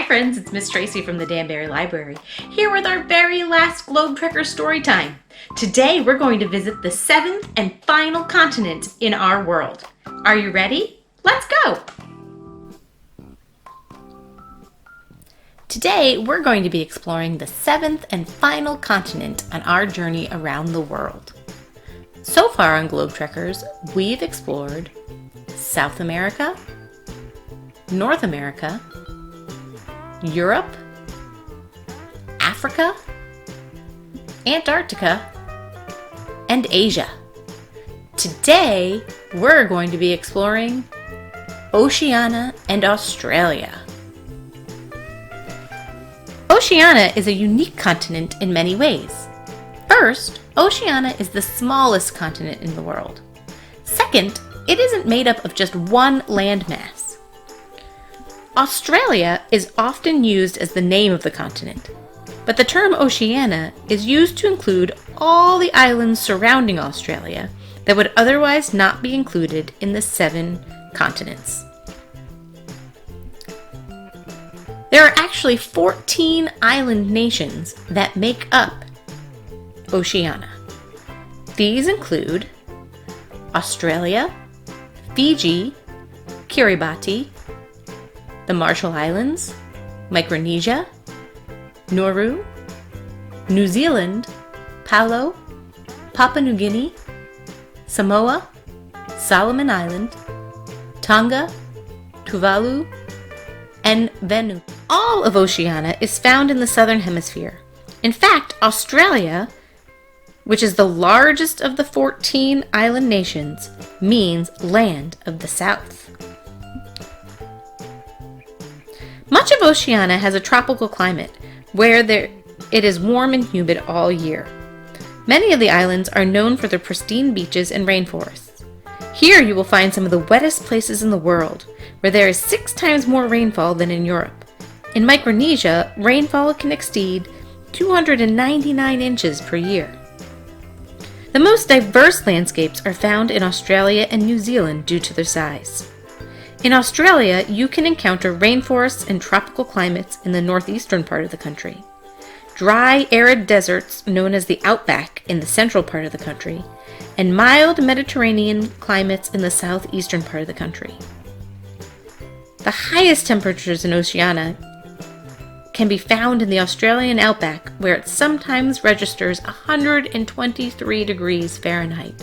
friends, it's Miss Tracy from the Danbury Library, here with our very last Globe Trekker story time. Today we're going to visit the seventh and final continent in our world. Are you ready? Let's go! Today we're going to be exploring the seventh and final continent on our journey around the world. So far on Globe Trekkers, we've explored South America, North America, Europe, Africa, Antarctica, and Asia. Today, we're going to be exploring Oceania and Australia. Oceania is a unique continent in many ways. First, Oceania is the smallest continent in the world. Second, it isn't made up of just one landmass. Australia is often used as the name of the continent, but the term Oceania is used to include all the islands surrounding Australia that would otherwise not be included in the 7 continents. There are actually 14 island nations that make up Oceania. These include Australia, Fiji, Kiribati, the Marshall Islands, Micronesia, Nauru, New Zealand, Palau, Papua New Guinea, Samoa, Solomon Island, Tonga, Tuvalu, and Vanuatu. All of Oceania is found in the southern hemisphere. In fact, Australia, which is the largest of the 14 island nations, means land of the south. Much of Oceania has a tropical climate where it is warm and humid all year. Many of the islands are known for their pristine beaches and rainforests. Here you will find some of the wettest places in the world, where there is 6 times more rainfall than in Europe. In Micronesia, rainfall can exceed 299 inches per year. The most diverse landscapes are found in Australia and New Zealand due to their size. In Australia, you can encounter rainforests and tropical climates in the northeastern part of the country, dry, arid deserts known as the outback in the central part of the country, and mild Mediterranean climates in the southeastern part of the country. The highest temperatures in Oceania can be found in the Australian outback, where it sometimes registers 123 degrees Fahrenheit.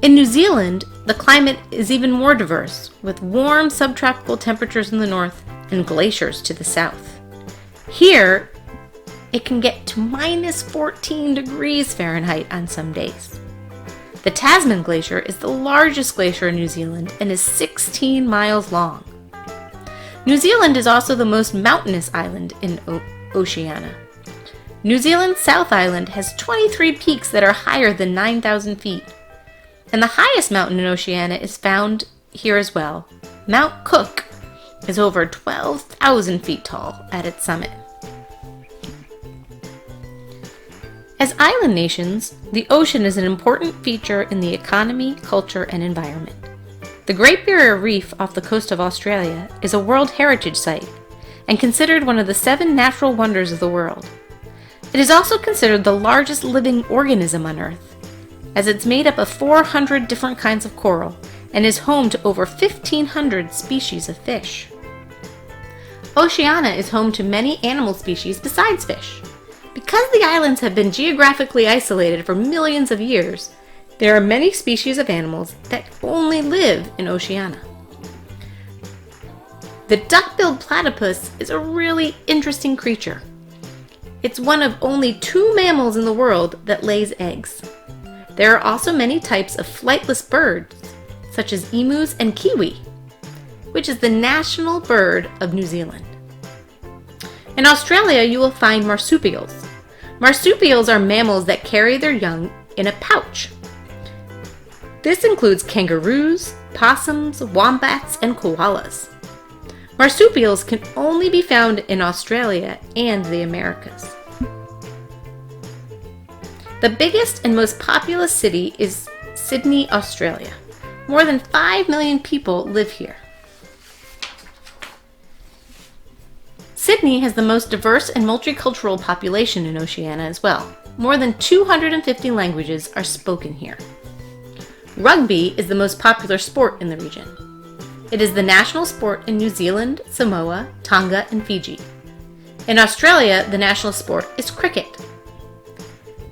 In New Zealand, the climate is even more diverse, with warm subtropical temperatures in the north and glaciers to the south. Here, it can get to minus 14 degrees Fahrenheit on some days. The Tasman Glacier is the largest glacier in New Zealand and is 16 miles long. New Zealand is also the most mountainous island in Oceania. New Zealand's South Island has 23 peaks that are higher than 9,000 feet. And the highest mountain in Oceania is found here as well. Mount Cook is over 12,000 feet tall at its summit. As island nations, the ocean is an important feature in the economy, culture, and environment. The Great Barrier Reef off the coast of Australia is a World Heritage Site and considered one of the 7 natural wonders of the world. It is also considered the largest living organism on Earth, as it's made up of 400 different kinds of coral and is home to over 1,500 species of fish. Oceania is home to many animal species besides fish. Because the islands have been geographically isolated for millions of years, there are many species of animals that only live in Oceania. The duck-billed platypus is a really interesting creature. It's one of only 2 mammals in the world that lays eggs. There are also many types of flightless birds, such as emus and kiwi, which is the national bird of New Zealand. In Australia, you will find marsupials. Marsupials are mammals that carry their young in a pouch. This includes kangaroos, possums, wombats, and koalas. Marsupials can only be found in Australia and the Americas. The biggest and most populous city is Sydney, Australia. More than 5 million people live here. Sydney has the most diverse and multicultural population in Oceania as well. More than 250 languages are spoken here. Rugby is the most popular sport in the region. It is the national sport in New Zealand, Samoa, Tonga, and Fiji. In Australia, the national sport is cricket.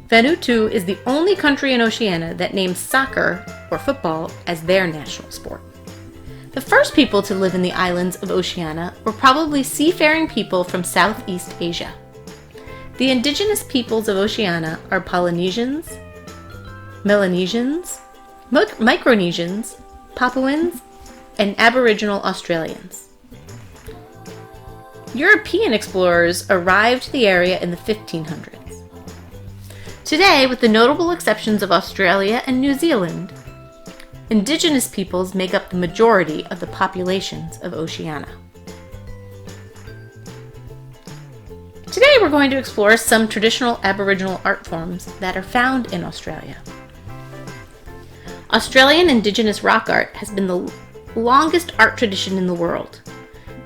Vanuatu is the only country in Oceania that names soccer, or football, as their national sport. The first people to live in the islands of Oceania were probably seafaring people from Southeast Asia. The indigenous peoples of Oceania are Polynesians, Melanesians, Micronesians, Papuans, and Aboriginal Australians. European explorers arrived to the area in the 1500s. Today, with the notable exceptions of Australia and New Zealand, indigenous peoples make up the majority of the populations of Oceania. Today we're going to explore some traditional Aboriginal art forms that are found in Australia. Australian Indigenous rock art has been the longest art tradition in the world.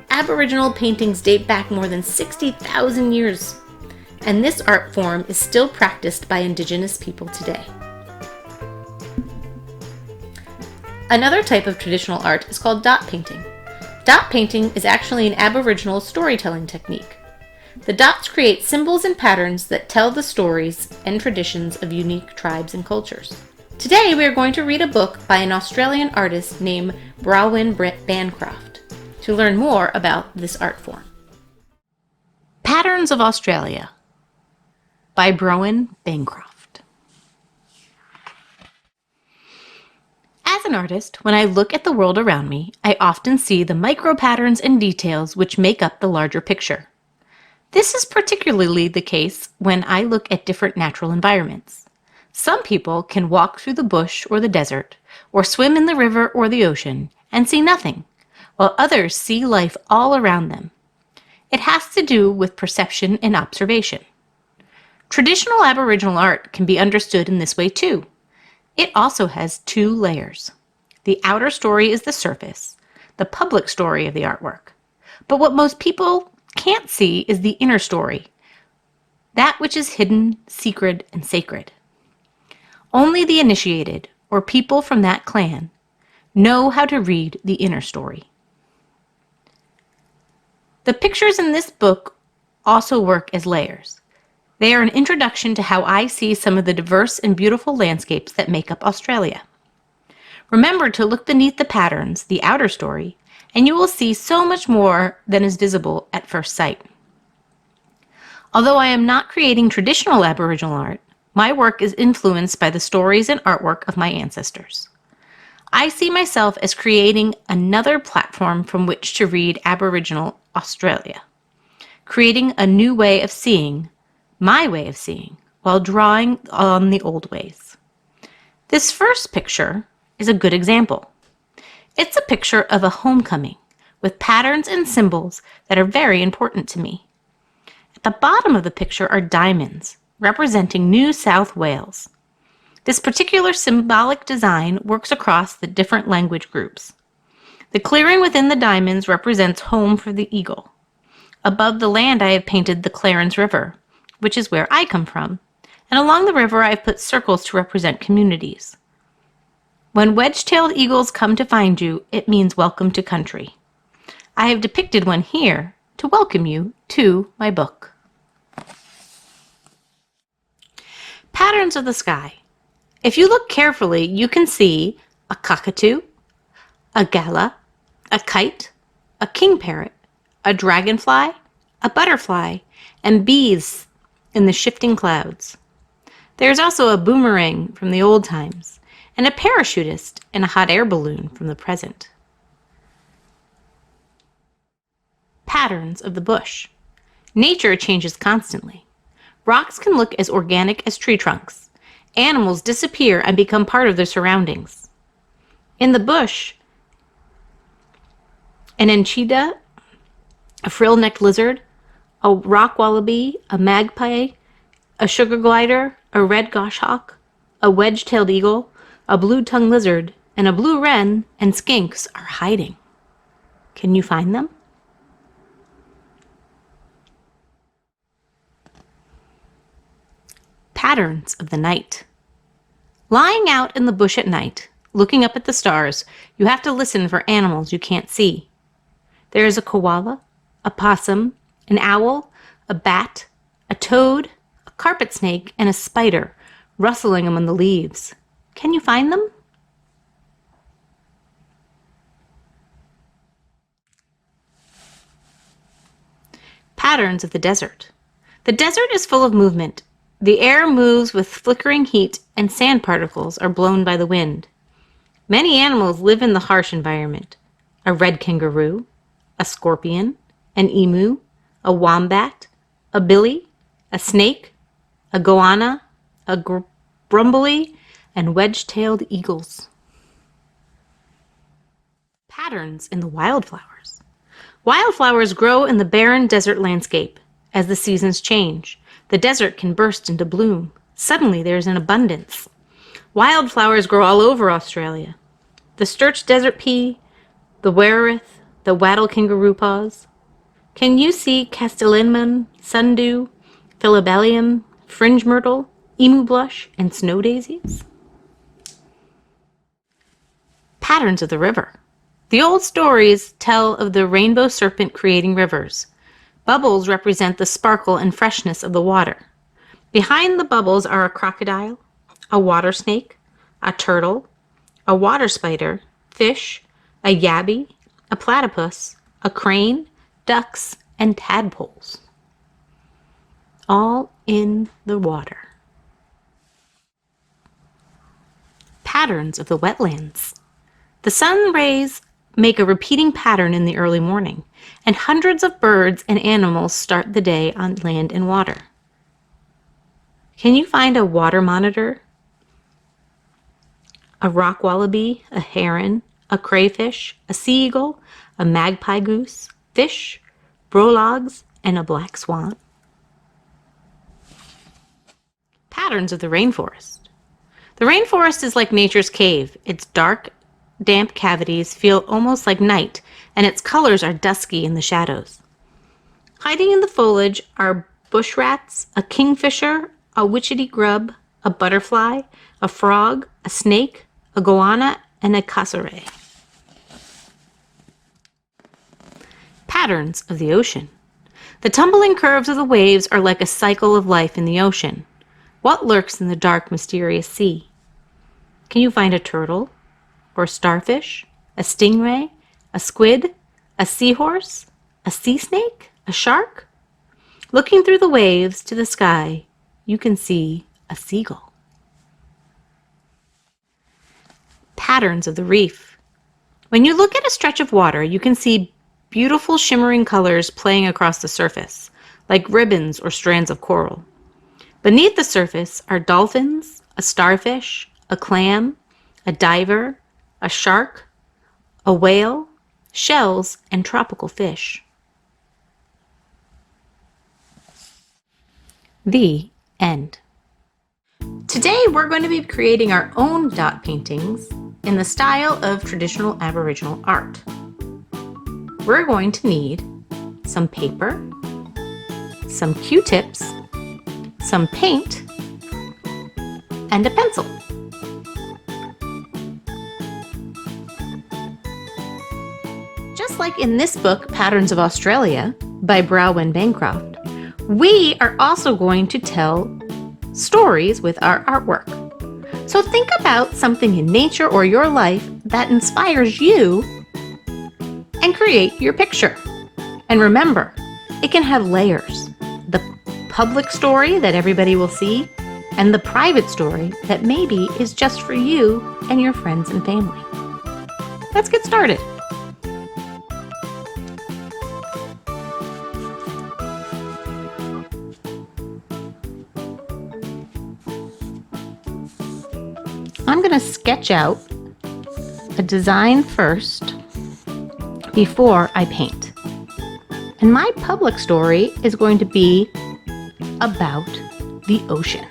Aboriginal paintings date back more than 60,000 years, and this art form is still practiced by Indigenous people today. Another type of traditional art is called dot painting. Dot painting is actually an Aboriginal storytelling technique. The dots create symbols and patterns that tell the stories and traditions of unique tribes and cultures. Today we are going to read a book by an Australian artist named Bronwyn Bancroft to learn more about this art form. Patterns of Australia by Bronwyn Bancroft. As an artist, when I look at the world around me, I often see the micro patterns and details which make up the larger picture. This is particularly the case when I look at different natural environments. Some people can walk through the bush or the desert, or swim in the river or the ocean, and see nothing, while others see life all around them. It has to do with perception and observation. Traditional Aboriginal art can be understood in this way too. It also has two layers. The outer story is the surface, the public story of the artwork. But what most people can't see is the inner story, that which is hidden, secret, and sacred. Only the initiated, or people from that clan, know how to read the inner story. The pictures in this book also work as layers. They are an introduction to how I see some of the diverse and beautiful landscapes that make up Australia. Remember to look beneath the patterns, the outer story, and you will see so much more than is visible at first sight. Although I am not creating traditional Aboriginal art, my work is influenced by the stories and artwork of my ancestors. I see myself as creating another platform from which to read Aboriginal Australia, creating a new way of seeing, my way of seeing, while drawing on the old ways. This first picture is a good example. It's a picture of a homecoming with patterns and symbols that are very important to me. At the bottom of the picture are diamonds, representing New South Wales. This particular symbolic design works across the different language groups. The clearing within the diamonds represents home for the eagle. Above the land I have painted the Clarence River, which is where I come from, and along the river I have put circles to represent communities. When wedge-tailed eagles come to find you, it means welcome to country. I have depicted one here to welcome you to my book. Patterns of the sky. If you look carefully, you can see a cockatoo, a gala, a kite, a king parrot, a dragonfly, a butterfly, and bees in the shifting clouds. There's also a boomerang from the old times, and a parachutist and a hot air balloon from the present. Patterns of the bush. Nature changes constantly. Rocks can look as organic as tree trunks. Animals disappear and become part of their surroundings. In the bush, an enchida, a frill-necked lizard, a rock wallaby, a magpie, a sugar glider, a red goshawk, a wedge-tailed eagle, a blue-tongued lizard, and a blue wren and skinks are hiding. Can you find them? Patterns of the night. Lying out in the bush at night, looking up at the stars, you have to listen for animals you can't see. There is a koala, a possum, an owl, a bat, a toad, a carpet snake, and a spider rustling among the leaves. Can you find them? Patterns of the desert. The desert is full of movement. The air moves with flickering heat and sand particles are blown by the wind. Many animals live in the harsh environment. A red kangaroo, a scorpion, an emu, a wombat, a billy, a snake, a goanna, a grumbly, and wedge-tailed eagles. Patterns in the wildflowers. Wildflowers grow in the barren desert landscape. As the seasons change, the desert can burst into bloom. Suddenly there is an abundance. Wildflowers grow all over Australia. The sturch desert pea, the werewolf, the wattle kangaroo paws. Can you see castellanmon, sundew, philobellium, fringe myrtle, emu blush, and snow daisies? Patterns of the river. The old stories tell of the rainbow serpent creating rivers. Bubbles represent the sparkle and freshness of the water. Behind the bubbles are a crocodile, a water snake, a turtle, a water spider, fish, a yabby, a platypus, a crane, ducks, and tadpoles. All in the water. Patterns of the wetlands. The sun rays make a repeating pattern in the early morning, and hundreds of birds and animals start the day on land and water. Can you find a water monitor, a rock wallaby, a heron, a crayfish, a sea eagle, a magpie goose, fish, brologs, and a black swan? Patterns of the rainforest. The rainforest is like nature's cave. Its dark, damp cavities feel almost like night, and its colors are dusky in the shadows. Hiding in the foliage are bush rats, a kingfisher, a witchetty grub, a butterfly, a frog, a snake, a goanna, and a cassowary. Patterns of the ocean. The tumbling curves of the waves are like a cycle of life in the ocean. What lurks in the dark, mysterious sea? Can you find a turtle, or a starfish, a stingray, a squid, a seahorse, a sea snake, a shark? Looking through the waves to the sky, you can see a seagull. Patterns of the reef. When you look at a stretch of water, you can see beautiful shimmering colors playing across the surface, like ribbons or strands of coral. Beneath the surface are dolphins, a starfish, a clam, a diver, a shark, a whale, shells, and tropical fish. The end. Today we're going to be creating our own dot paintings in the style of traditional Aboriginal art. We're going to need some paper, some Q-tips, some paint, and a pencil. Just like in this book, Patterns of Australia, by Brouwen Bancroft, we are also going to tell stories with our artwork. So think about something in nature or your life that inspires you and create your picture. And remember, it can have layers. The public story that everybody will see, and the private story that maybe is just for you and your friends and family. Let's get started. I'm going to sketch out a design first before I paint. And my public story is going to be about the ocean.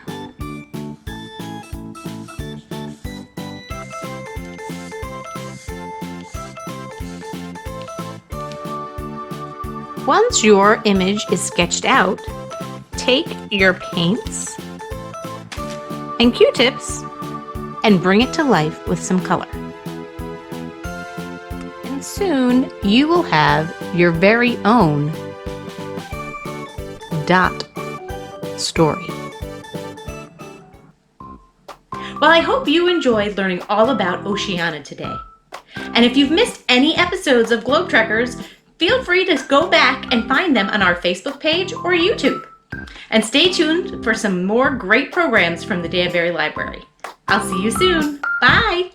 Once your image is sketched out, take your paints and Q-tips and bring it to life with some color. And soon you will have your very own dot story. Well, I hope you enjoyed learning all about Oceana today. And if you've missed any episodes of Globetrotters, feel free to go back and find them on our Facebook page or YouTube. And stay tuned for some more great programs from the Danbury Library. I'll see you soon. Bye!